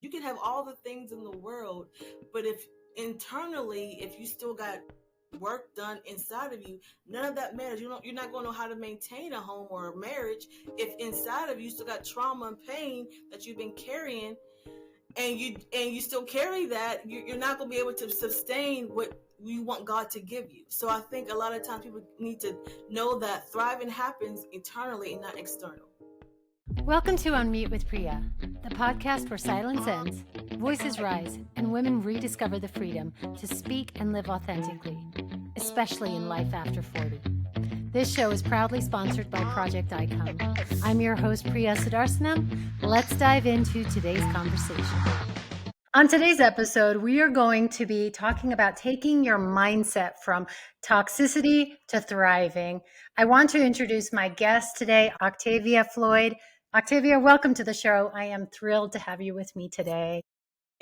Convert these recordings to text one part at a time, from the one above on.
You can have all the things in the world, but if internally, if you still got work done inside of you, none of that matters. You're not going to know how to maintain a home or a marriage if inside of you still got trauma and pain that you've been carrying, and you still carry that. You're not going to be able to sustain what you want God to give you. So I think a lot of times people need to know that thriving happens internally and not external. Welcome to Unmute with Priya, the podcast where silence ends, voices rise, and women rediscover the freedom to speak and live authentically, especially in life after 40. This show is proudly sponsored by Project Icon. I'm your host, Priya Sudarsanam. Let's dive into today's conversation. On today's episode, we are going to be talking about taking your mindset from toxicity to thriving. I want to introduce my guest today, Octavia Floyd. Octavia, welcome to the show. I am thrilled to have you with me today.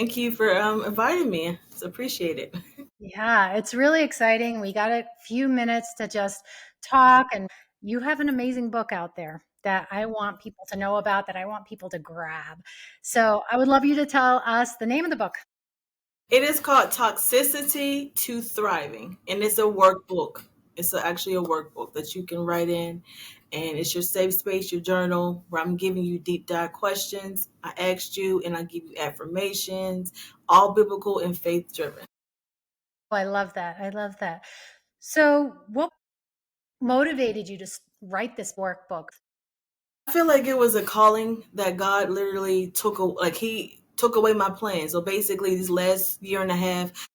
Thank you for inviting me. It's appreciated. Yeah, it's really exciting. We got a few minutes to just talk, and you have an amazing book out there that I want people to know about, that I want people to grab. So I would love you to tell us the name of the book. It is called Toxicity to Thriving, and it's a workbook. It's actually a workbook that you can write in, and it's your safe space, your journal, where I'm giving you deep dive questions. I asked you, and I give you affirmations, all biblical and faith driven. Oh, I love that. I love that. So, what motivated you to write this workbook? I feel like it was a calling that God literally He took away my plan. So basically, this last year and a half,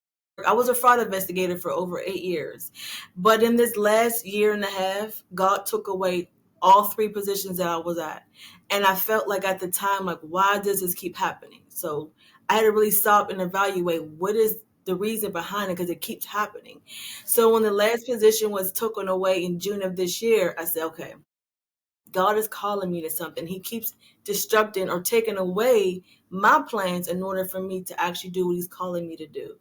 I was a fraud investigator for over 8 years. But in this last year and a half, God took away all three positions that I was at. And I felt like at the time, like, why does this keep happening? So I had to really stop and evaluate what is the reason behind it, because it keeps happening. So when the last position was taken away in June of this year, I said, okay, God is calling me to something. He keeps disrupting or taking away my plans in order for me to actually do what he's calling me to do.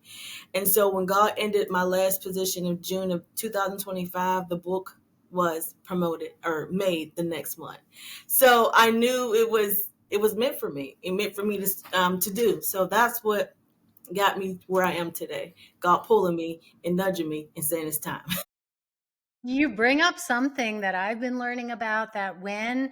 And so when God ended my last position in June of 2025, the book was promoted or made the next month. So I knew it was meant for me. It meant for me to do. So that's what got me where I am today. God pulling me and nudging me and saying it's time. You bring up something that I've been learning about, that when,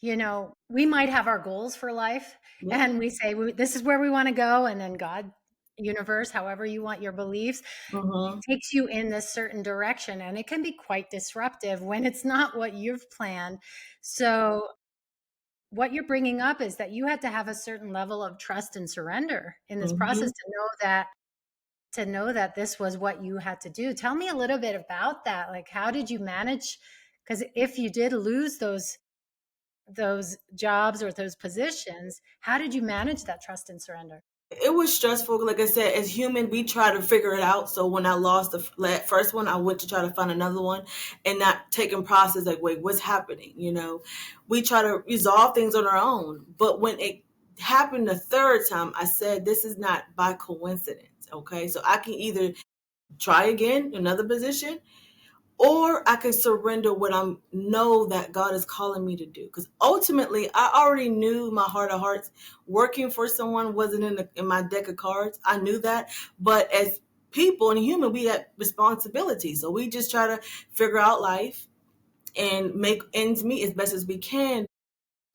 we might have our goals for life Yeah. and we say, this is where we want to go. And then God, universe, however you want your beliefs, Mm-hmm. takes you in this certain direction. And it can be quite disruptive when it's not what you've planned. So, what you're bringing up is that you had to have a certain level of trust and surrender in this Mm-hmm. process to know that this was what you had to do. Tell me a little bit about that. Like, how did you manage? Because if you did lose those jobs or those positions, how did you manage that trust and surrender? It was stressful. Like I said, as human, we try to figure it out. So when I lost the first one, I went to try to find another one, and not taking process like, wait, what's happening? We try to resolve things on our own. But when it happened the third time, I said, this is not by coincidence. Okay, so I can either try again, another position, or I can surrender what I know that God is calling me to do. Because ultimately, I already knew my heart of hearts, working for someone wasn't in my deck of cards. I knew that, but as people and human, we have responsibility. So we just try to figure out life and make ends meet as best as we can.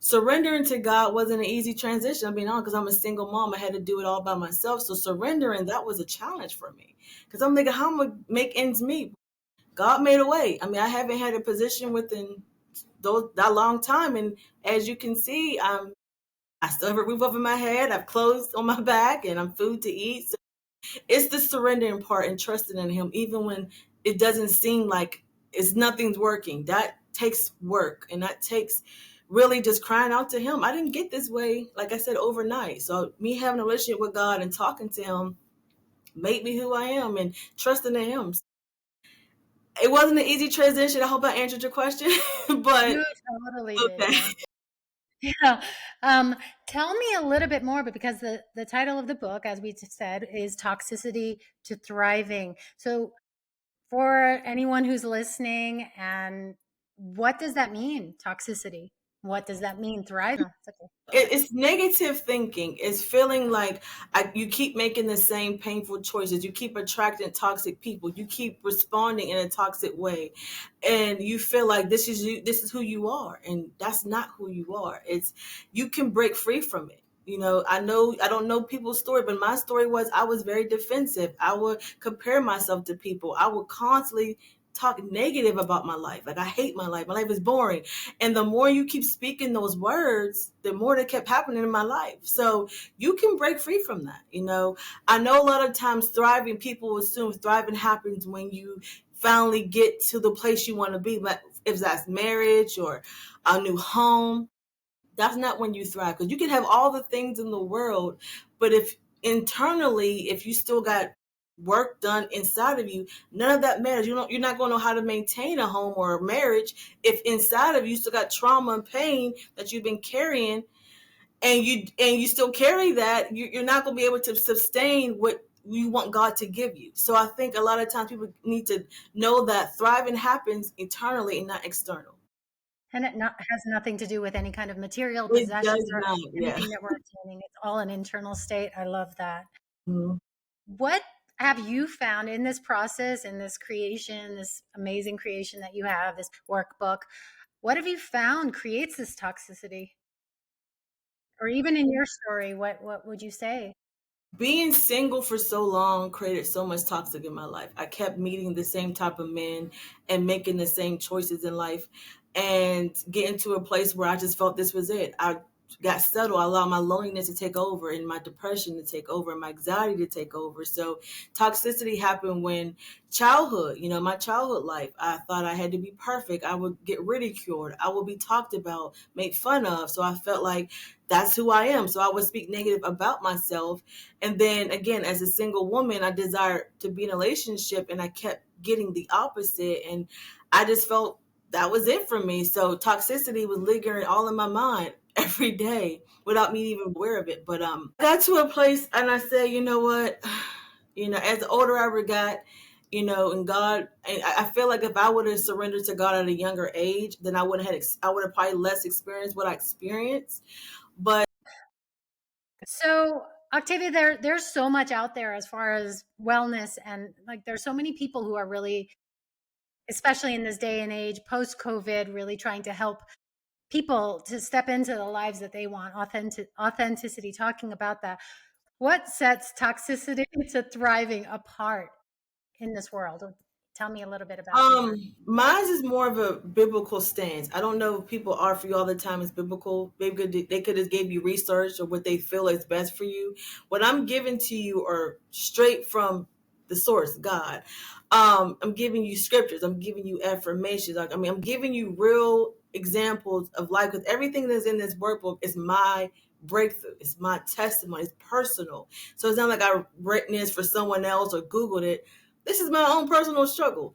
Surrendering to God wasn't an easy transition. I'm being honest, because I'm a single mom. I had to do it all by myself. So surrendering, that was a challenge for me, because I'm thinking, how am I gonna make ends meet? God made a way. I mean, I haven't had a position within that long time, and as you can see, I still have a roof over my head. I've clothes on my back, and I'm food to eat. So it's the surrendering part and trusting in Him, even when it doesn't seem like nothing's working. That takes work, and that takes really just crying out to Him. I didn't get this way, like I said, overnight. So me having a relationship with God and talking to Him made me who I am, and trusting in Him. It wasn't an easy transition. I hope I answered your question, but You totally did. okay. Yeah. Yeah. Tell me a little bit more, but because the title of the book, as we said, is Toxicity to Thriving. So for anyone who's listening, and what does that mean, toxicity? What does that mean, thrive? Oh, it's okay. It's negative thinking. It's feeling like you keep making the same painful choices. You keep attracting toxic people. You keep responding in a toxic way, and you feel like this is you. This is who you are, and that's not who you are. It's you can break free from it. I know I don't know people's story, but my story was I was very defensive. I would compare myself to people. I would constantly talk negative about my life. Like I hate my life. My life is boring. And the more you keep speaking those words, the more that kept happening in my life. So you can break free from that. I know a lot of times thriving people assume thriving happens when you finally get to the place you want to be. But if that's marriage or a new home, that's not when you thrive, because you can have all the things in the world, but if internally, if you still got work done inside of you, none of that matters. You're not going to know how to maintain a home or a marriage if inside of you still got trauma and pain that you've been carrying, and you still carry that. You're not going to be able to sustain what you want God to give you. So I think a lot of times people need to know that thriving happens internally and not external. And has nothing to do with any kind of material It possessions does or not. Yeah. anything that we're attaining. It's all an internal state. I love that. Mhm. What have you found in this process, in this creation, this amazing creation that you have, this workbook? What have you found creates this toxicity? Or even in your story, what would you say? Being single for so long created so much toxic in my life. I kept meeting the same type of men and making the same choices in life and getting to a place where I just felt this was it. I got settled. I allowed my loneliness to take over and my depression to take over and my anxiety to take over. So toxicity happened when childhood, my childhood life, I thought I had to be perfect. I would get ridiculed. I would be talked about, made fun of. So I felt like that's who I am. So I would speak negative about myself. And then again, as a single woman, I desired to be in a relationship and I kept getting the opposite. And I just felt that was it for me. So toxicity was lingering all in my mind every day without me even aware of it. But I got to a place and I said, you know what? As the older I ever got, and God, and I feel like if I would have surrendered to God at a younger age, then I would have probably less experienced what I experienced. But So, Octavia, there's so much out there as far as wellness, and like there's so many people who are really, especially in this day and age, post COVID, really trying to help people to step into the lives that they want. Authenticity, talking about that. What sets toxicity to thriving apart in this world? Tell me a little bit about your. Mine is more of a biblical stance. I don't know if people are for you all the time is biblical. They could have gave you research or what they feel is best for you. What I'm giving to you are straight from the source, God. I'm giving you scriptures. I'm giving you affirmations. I'm giving you real examples of life, because everything that's in this workbook is my breakthrough. It's my testimony. It's personal. So it's not like I written this for someone else or Googled it. This is my own personal struggle.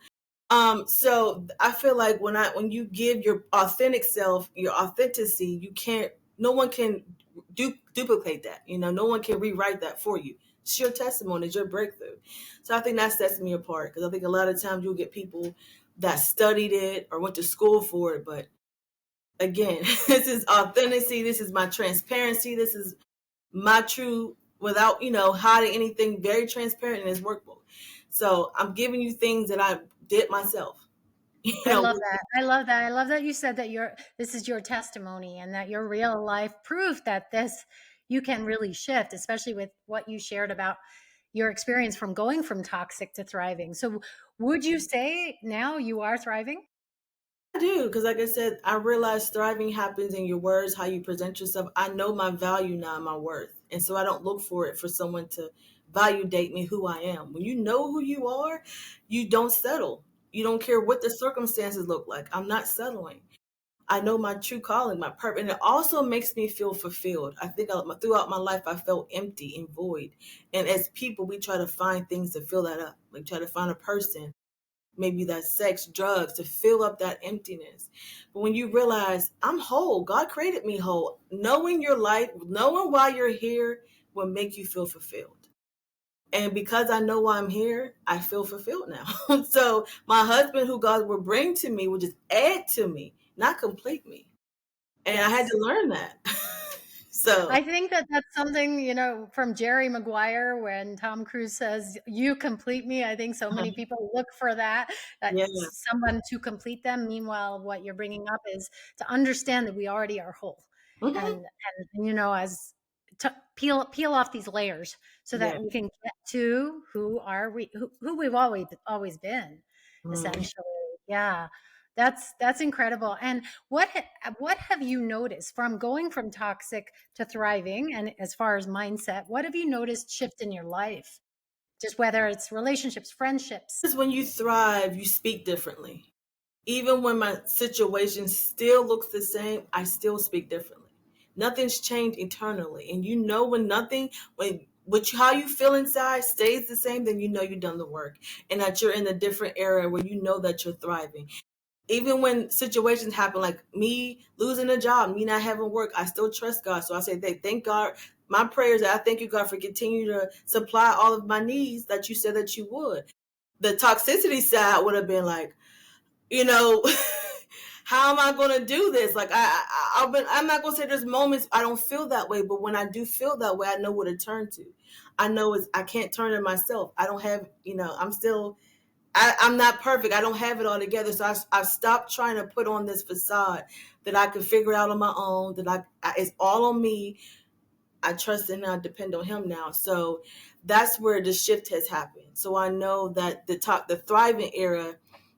So I feel like when you give your authentic self, your authenticity, no one can duplicate that. No one can rewrite that for you. It's your testimony, it's your breakthrough. So I think that sets me apart, because I think a lot of times you'll get people that studied it or went to school for it, but again, this is authenticity. This is my transparency. This is my true, without hiding anything, very transparent in this workbook. So I'm giving you things that I did myself. you I know love that. I love that. I love that you said that this is your testimony and that your real life proof that this you can really shift, especially with what you shared about your experience from going from toxic to thriving. So would you say now you are thriving? I do, because like I said, I realize thriving happens in your words, how you present yourself. I know my value now, my worth, and so I don't look for it for someone to validate me who I am. When you know who you are, you don't settle. You don't care what the circumstances look like. I'm not settling. I know my true calling, my purpose, and it also makes me feel fulfilled. I think throughout my life, I felt empty and void. And as people, we try to find things to fill that up. Like try to find a person, maybe that's sex, drugs, to fill up that emptiness. But when you realize I'm whole, God created me whole. Knowing your life, knowing why you're here, will make you feel fulfilled. And because I know why I'm here, I feel fulfilled now. So my husband, who God will bring to me, will just add to me, not complete me. and I had Yes. to learn that. So I think that that's something, from Jerry Maguire when Tom Cruise says, "You complete me." I think so many people look for that yeah. someone to complete them. Meanwhile, what you're bringing up is to understand that we already are whole, Hmm. and as to peel off these layers so Yeah. that we can get to who we've always been, Mhm. essentially. Yeah, that's incredible. And what have you noticed from going from toxic to thriving, and as far as mindset, what have you noticed shift in your life, just whether it's relationships, friendships? Because when you thrive, you speak differently. Even when my situation still looks the same, I still speak differently. Nothing's changed eternally. And you know when nothing, when which how you feel inside stays the same, then you know you've done the work. And that you're in a different area where you know that you're thriving. Even when situations happen like me losing a job, me not having work, I still trust God. So I say, thank God. My prayers, I thank you, God, for continuing to supply all of my needs that you said that you would. The toxicity side would have been like, you know, how am I going to do this? Like I'm not going to say there's moments I don't feel that way, but when I do feel that way, I know what to turn to. I know I can't turn to myself. I don't have, I'm still, I'm not perfect. I don't have it all together. So I've stopped trying to put on this facade that I can figure out on my own, that it's all on me. I trust and I depend on him now. So that's where the shift has happened. So I know that the thriving era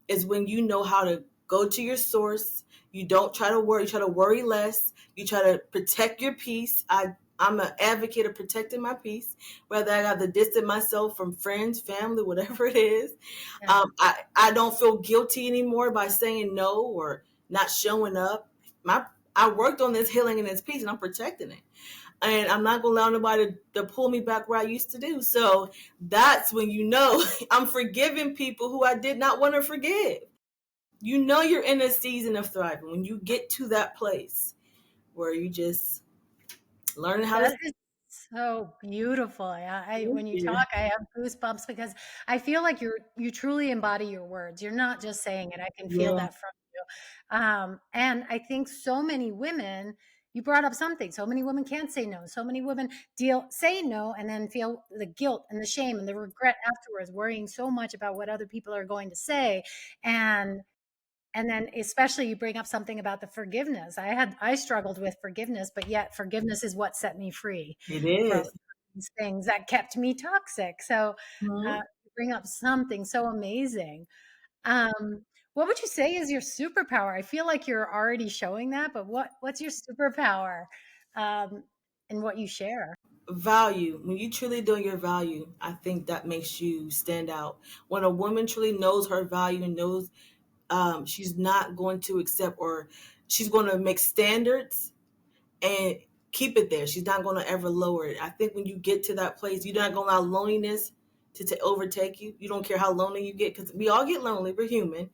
is when you know how to go to your source. You don't try to worry. You try to worry less. You try to protect your peace. I'm an advocate of protecting my peace, whether I got to distance myself from friends, family, whatever it is. Yeah, I don't feel guilty anymore by saying no or not showing up. I worked on this healing and this peace, and I'm protecting it, and I'm not gonna allow nobody to pull me back where I used to do. So that's when you know I'm forgiving people who I did not want to forgive. You know you're in a season of thriving when you get to that place where you just learn how to. that is so beautiful. Thank When you you. talk, I have goosebumps because I feel like you truly embody your words. You're not just saying it. I can feel Yeah, that from you. And I think so many women, you brought up something. So many women can't say no. So many women say no and then feel the guilt and the shame and the regret afterwards, worrying so much about what other people are going to say. And and then especially you bring up something about the forgiveness. I struggled with forgiveness, but yet forgiveness is what set me free it from is. these things that kept me toxic. So Mhm. you bring up something so amazing. Um, what would you say is your superpower? I feel like you're already showing that, but what's your superpower, um, and what you share? Value. When you truly know your value, I think that makes you stand out. When a woman truly knows her value and knows she's not going to accept, or she's going to make standards and keep it there. She's not going to ever lower it. I think when you get to that place, you're not going to allow loneliness to overtake you. You don't care how lonely you get, because we all get lonely. We're human.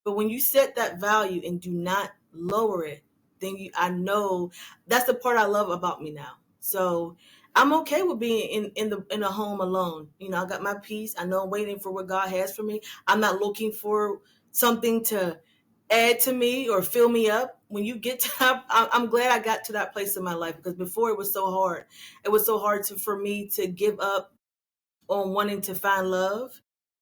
But when you set that value and do not lower it, then I know that's the part I love about me now. So I'm okay with being in a home alone. I got my peace. I know I'm waiting for what God has for me. I'm not looking for something to add to me or fill me up. When you get to that, I'm glad I got to that place in my life, because before it was so hard. It was so hard for me to give up on wanting to find love.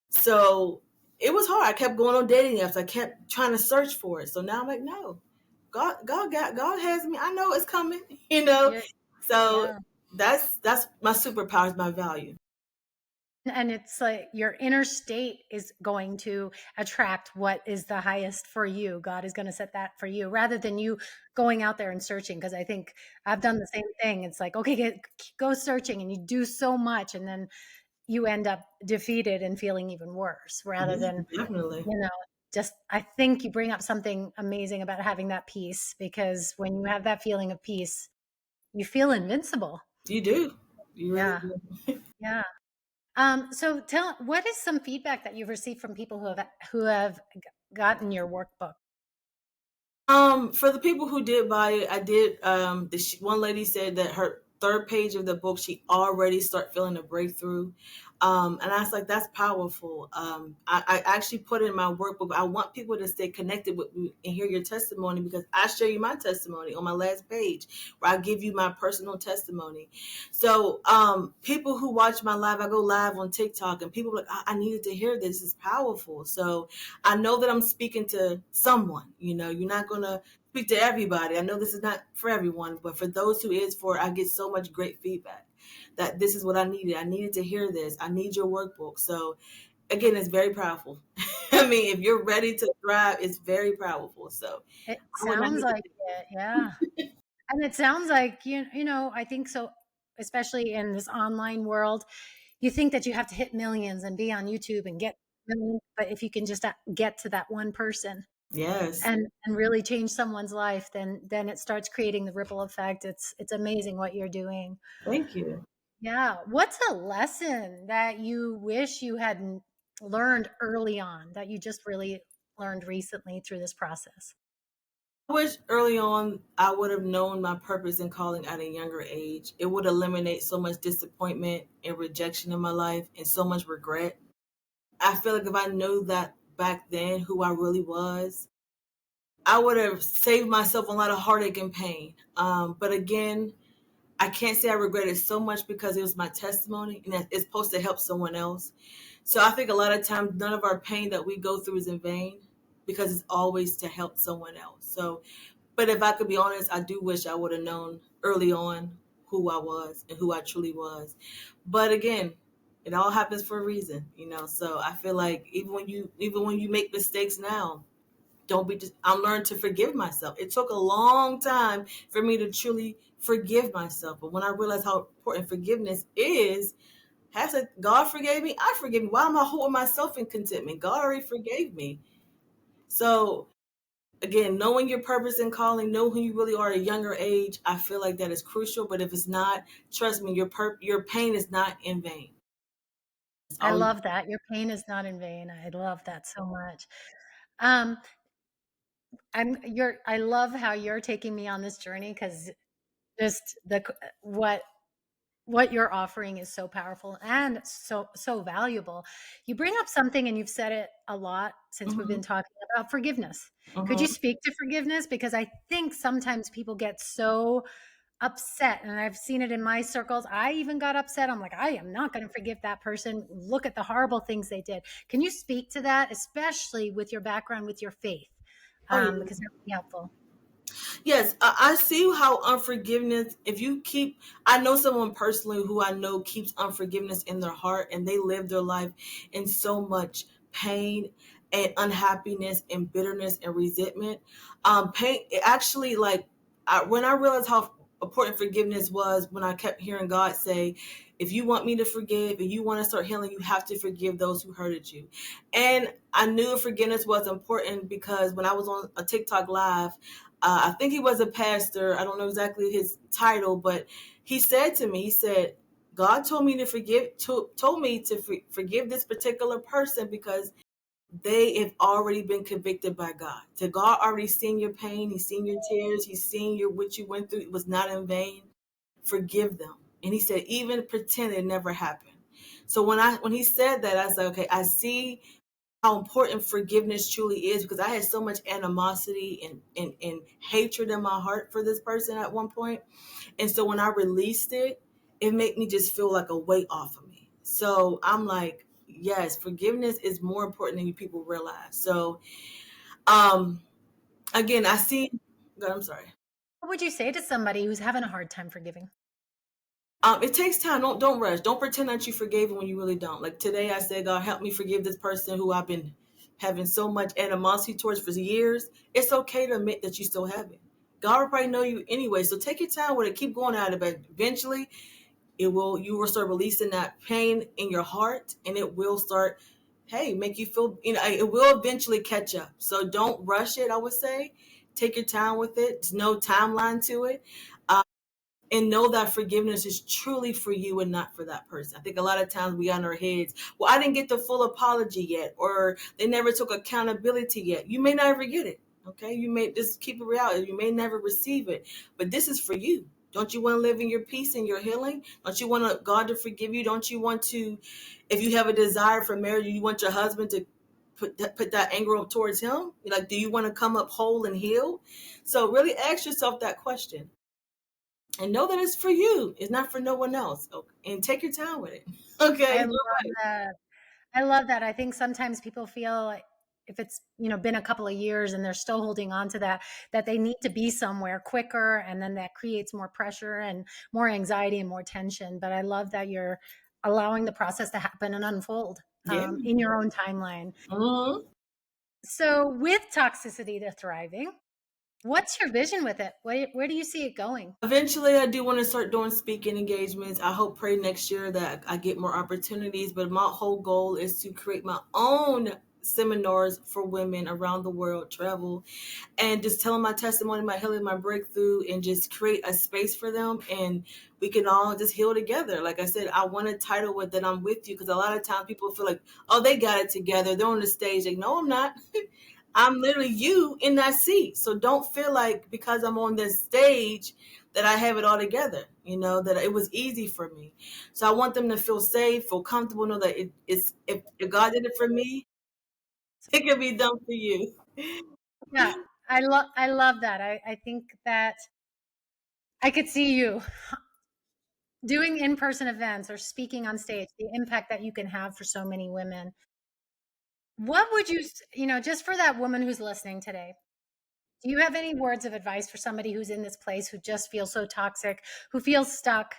So it was hard. I kept going on dating apps. I kept trying to search for it. So now I'm like, no, God has me. I know it's coming. You know. Yeah, So yeah. that's my superpower, is my value. And it's like your inner state is going to attract what is the highest for you. God is going to set that for you rather than you going out there and searching. Because I think I've done the same thing. It's like, okay, go searching, and you do so much, and then you end up defeated and feeling even worse rather Yeah, than, definitely. you know, just, I think you bring up something amazing about having that peace, because when you have that feeling of peace, you feel invincible. You do. You really Yeah. do. Yeah. So what is some feedback that you've received from people who have gotten your workbook? For the people who did buy it, I did. One lady said that her third page of the book, she already start feeling a breakthrough. And I was like, that's powerful. I actually put in my workbook. I want people to stay connected with me and hear your testimony, because I share you my testimony on my last page where I give you my personal testimony. So people who watch my live, I go live on TikTok, and people are like, I needed to hear this. It's powerful. So I know that I'm speaking to someone. You're not going to speak to everybody. I know this is not for everyone, but for those who is for, I get so much great feedback that this is what I needed. I needed to hear this. I need your workbook. So again, it's very powerful. I mean, if you're ready to thrive, it's very powerful. So It I would not sounds like hesitate. it, yeah. And it sounds like I think so, especially in this online world, you think that you have to hit millions and be on YouTube and get millions, but if you can just get to that one person Yes. and really change someone's life, then it starts creating the ripple effect. It's amazing what you're doing. Thank you. Yeah. What's a lesson that you wish you had learned early on that you just really learned recently through this process? I wish early on I would have known my purpose and calling at a younger age. It would eliminate so much disappointment and rejection in my life and so much regret. I feel like if I knew that back then, who I really was, I would have saved myself a lot of heartache and pain. But again, I can't say I regret it so much because it was my testimony and it's supposed to help someone else. So I think a lot of times none of our pain that we go through is in vain, because it's always to help someone else. So, but if I could be honest, I do wish I would have known early on who I was and who I truly was. But again, it all happens for a reason. So I feel like even when you make mistakes now, don't be just I'm learned to forgive myself. It took a long time for me to truly forgive myself. But when I realized how important forgiveness is, I said, God forgave me, I forgive me. Why am I holding myself in contentment? God already forgave me. So again, knowing your purpose and calling, know who you really are at a younger age, I feel like that is crucial. But if it's not, trust me, your pain is not in vain. It's I always. love that. Your pain is not in vain. I love that so much. Um, I love how you're taking me on this journey because just what you're offering is so powerful and so valuable. You bring up something, and you've said it a lot since we've been Mhm, talking about forgiveness. Could you mhm. speak to forgiveness? Because I think sometimes people get so upset, and I've seen it in my circles. I even got upset. I'm like, I am not going to forgive that person. Look at the horrible things they did. Can you speak to that, especially with your background with your faith? Oh yeah. Because that would be helpful. Yes, I see how unforgiveness, if you keep, I know someone personally who I know keeps unforgiveness in their heart, and they live their life in so much pain and unhappiness and bitterness and resentment. Pain, it actually, like, when I realized how important forgiveness was, when I kept hearing God say, if you want me to forgive and you want to start healing, you have to forgive those who hurted you. And I knew forgiveness was important because when I was on a TikTok live, I think he was a pastor. I don't know exactly his title, but he said to me, he said, God told me to told me to forgive this particular person because they have already been convicted by God. So God already seen your pain. He's seen your tears. He's seen what you went through. It was not in vain. Forgive them. And he said, even pretend it never happened. So when he said that, I was like, okay, I see how important forgiveness truly is, because I had so much animosity and hatred in my heart for this person at one point. And so when I released it, it made me just feel like a weight off of me. So I'm like, yes, forgiveness is more important than you people realize. So um again, I see. God, I'm sorry. What would you say to somebody who's having a hard time forgiving? It takes time. Don't rush. Don't pretend that you forgave it when you really don't. Like today, I said, God, help me forgive this person who I've been having so much animosity towards for years. It's okay to admit that you still have it. God will probably know you anyway. So take your time with it. Keep going at it. But eventually, you will start releasing that pain in your heart, and it will start, hey, make you feel. It will eventually catch up. So don't rush it. I would say, take your time with it. There's no timeline to it, and know that forgiveness is truly for you and not for that person. I think a lot of times we got in our heads, well, I didn't get the full apology yet, or they never took accountability yet. You may not ever get it. Okay. You may just keep it real. You may never receive it, but this is for you. Don't you want to live in your peace and your healing? Don't you want God to forgive you? Don't you want to, if you have a desire for marriage, you want your husband to put that anger up towards him? Like, do you want to come up whole and healed? So really ask yourself that question and know that it's for you. It's not for no one else. And take your time with it. Okay. I love that. I love that. I think sometimes people feel like if it's, been a couple of years and they're still holding on to that they need to be somewhere quicker, and then that creates more pressure and more anxiety and more tension. But I love that you're allowing the process to happen and unfold Yeah. in your own timeline. Mm-hmm. So with Toxicity to Thriving, what's your vision with it? Where do you see it going? Eventually, I do want to start doing speaking engagements. I hope, pray next year that I get more opportunities. But my whole goal is to create my own seminars for women around the world, travel, and just tell them my testimony, my healing, my breakthrough, and just create a space for them. And we can all just heal together. Like I said, I want a title with that I'm with you, because a lot of times people feel like, oh, they got it together. They're on the stage. Like, no, I'm not. I'm literally you in that seat. So don't feel like because I'm on this stage that I have it all together, that it was easy for me. So I want them to feel safe, feel comfortable, know that it's if God did it for me, it can be done for you. Yeah, I love that. I think that I could see you doing in-person events or speaking on stage, the impact that you can have for so many women. What would just for that woman who's listening today, do you have any words of advice for somebody who's in this place, who just feels so toxic, who feels stuck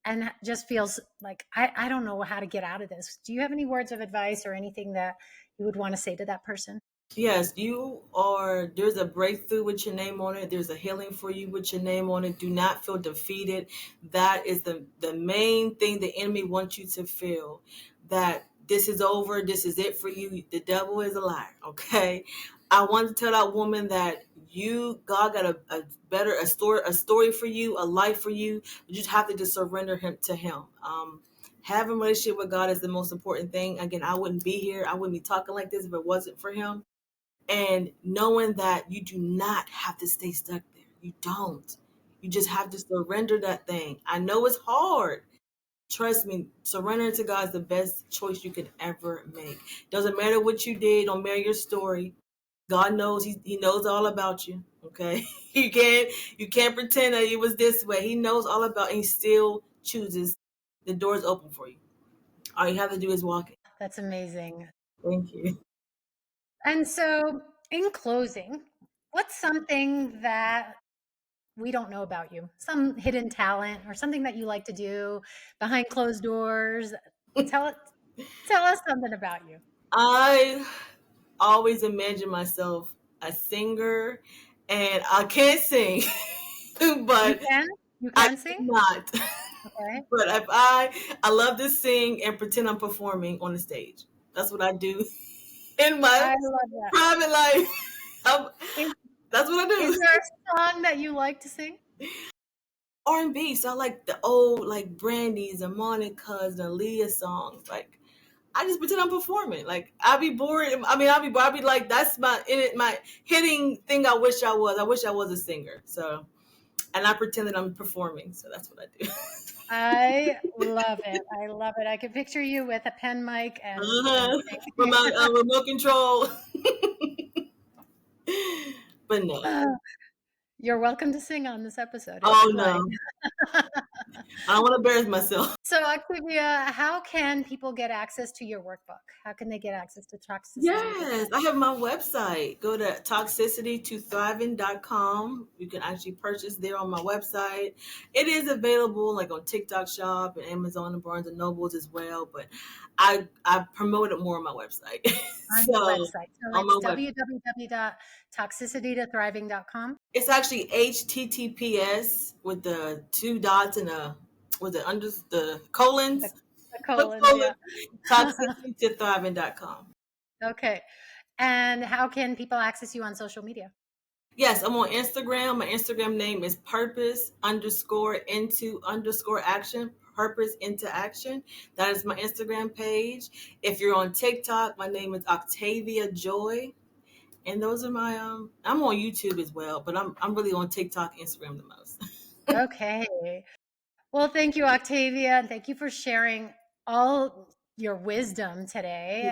and just feels like, I don't know how to get out of this? Do you have any words of advice or anything that you would want to say to that person? Yes, there's a breakthrough with your name on it. There's a healing for you with your name on it. Do not feel defeated. That is the main thing the enemy wants you to feel, that this is over. This is it for you. The devil is a liar. Okay. I want to tell that woman that God got a story for you, a life for you. You just have to just surrender him to him. Having a relationship with God is the most important thing. Again, I wouldn't be here. I wouldn't be talking like this if it wasn't for him. And knowing that you do not have to stay stuck there. You don't. You just have to surrender that thing. I know it's hard. Trust me, surrendering to God is the best choice you could ever make. Doesn't matter what you did, don't matter your story. God knows, he knows all about you. Okay. You can't pretend that it was this way. He knows all about, and he still chooses. The door's open for you. All you have to do is walk it. That's amazing. Thank you. And so, in closing, what's something that we don't know about you? Some hidden talent or something that you like to do behind closed doors? Tell it tell us something about you. I always imagine myself a singer, and I can't sing, You but can? You I can sing? cannot. Okay. But if I love to sing and pretend I'm performing on the stage. That's what I do in my I love that. private life. I'm- Is that's what I is do. there a song that you like to sing? R&B. So I like the old like Brandy's and Monica's and Aaliyah songs. Like I just pretend I'm performing. Like I'd be bored. I mean, I'd be like, that's my hitting thing. I wish I was. I wish I was a singer. So, and I pretend that I'm performing. So that's what I do. I love it. I love it. I can picture you with a pen mic and Uh-huh. From singing. my remote control. But no. You're welcome to sing on this episode if Oh you'd like. no. I don't want to embarrass myself. So, Octavia, how can people get access to your workbook? How can they get access to Toxicity? Yes, I have my website. Go to toxicity2thriving.com. You can actually purchase there on my website. It is available like on TikTok Shop and Amazon and Barnes and Nobles as well, but I promote it more on my website. On So your website. So on it's my web, www.toxicitytothriving.com. it's actually HTTPS with the two dots and with the under the The, colons, the the colons, colon, yeah. toxicity2thriving.com. Okay. And how can people access you on social media? Yes, I'm on Instagram. My Instagram name is purpose underscore into underscore action. Purpose into action. That is my Instagram page. If you're on TikTok, my name is Octavia Joy. And those are my I'm on YouTube as well, but I'm really on TikTok, Instagram the most. Okay. Well, thank you, Octavia, and thank you for sharing all your wisdom today.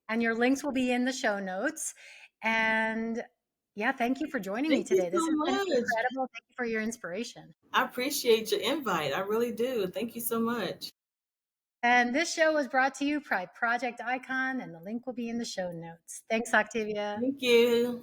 And your links will be in the show notes. And yeah, thank you for joining me Thank you today. This so has been much. incredible. Thank you for your inspiration. I appreciate your invite. I really do. Thank you so much. And this show was brought to you by Project Icon, and the link will be in the show notes. Thanks, Octavia. Thank you.